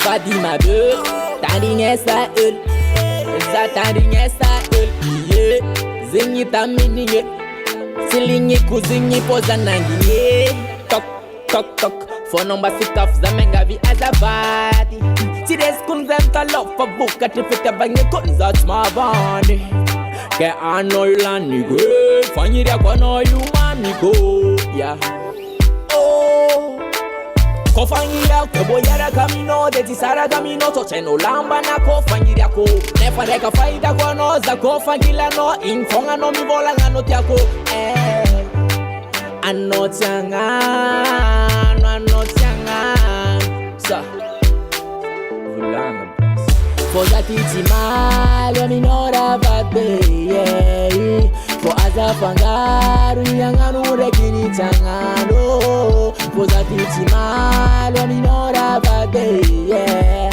Fatima be standing esa el standing esa el ye zinyi tamini ye silinyi kuzinyi poza nangi ye tok tok tok phone number sitaf zamenga vi azabadi tides kunzenta love for buka tifita bange kunza my bandi ke anoilan ni go fanyiria kwa no you mami go yeah. Kofanyiria kweboyara kamino detisara kamino tocheno lamba na kofanyiria ko nefareka faida kwa noza kofangila no infonga no mivola ngano tiako anotianga sa vulanga Foza titi malo minora babe yeah. For azafangaru yanganu rekini tangano Foza titi malo minora babe yeah.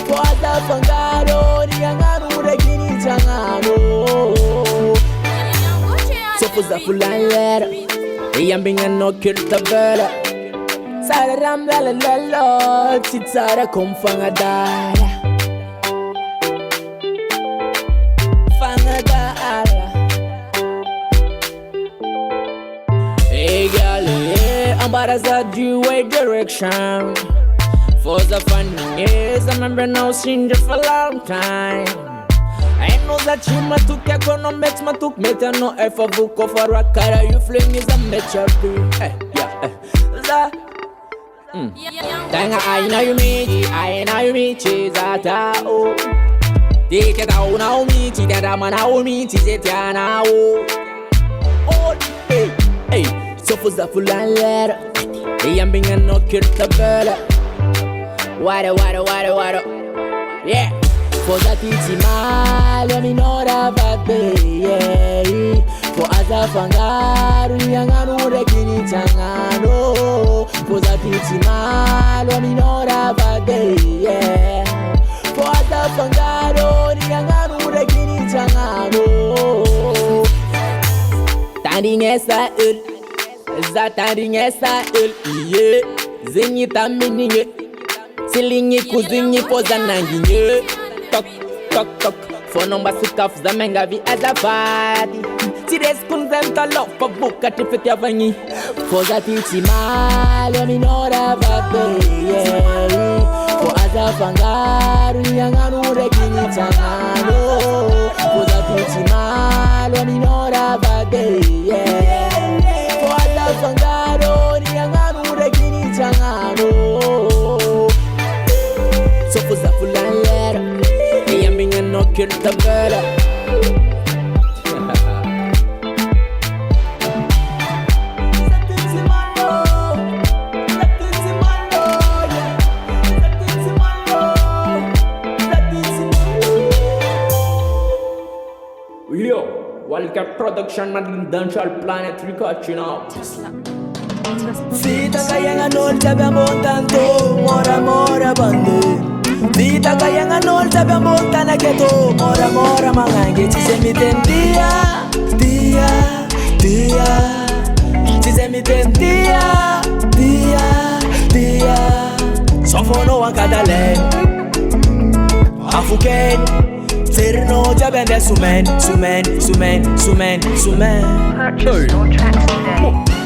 For azafangaru yanganu rekini tangano So foza fulanlera Yambinga no kirta bela Sara rambala lalo Titara kumfanga dala Hey girl, yeah, I'm about to do a direction. For the fun years, I remember now seen you for a long time. I know that you matuk economics, matuk meta no F of book of a cara, you fling is a measure. Yeah, I know you meet, that oh. Take it out now, meet it, that man, how meet it, now. Oh, hey, so for the full letter, hey, I'm being a knocker to bella. Water, yeah. For that it's mal, let me know that baby, yeah. For Azafangaru, Yanganu, Rekini Tangano. For that it's mal, let me know that baby, yeah. For Azafangaru, Yanganu, Rekini Tangano. Standing esa el, standing esa el, yeah. Zinyi tamini ye, silinyi kuzinyi poza nangi ye. Tok, tok, tok, phone number sitaf zamenga vi azabadi. Tides kunzenta love for buka tifiti avanyi. Foza titi malo minora babe, yeah. For azafangaru yanganu rekini tangano. Foza titi malo minora babe, yeah. For azafangaru yanganu rekini tangano. So foza fulanlera, yambinga no kirta bela. Wildcat Production Madin Dancehall Planet Record, you know. Vita kayanga nol sabbiamo tanto, mora bande. Vita kayanga nol sabbiamo tana keto, mora mangange ci se mi tendia. Ci se mi tendia. Sofono a cadale. Afuken. Serno jabende sumen. Purchase your tracks today.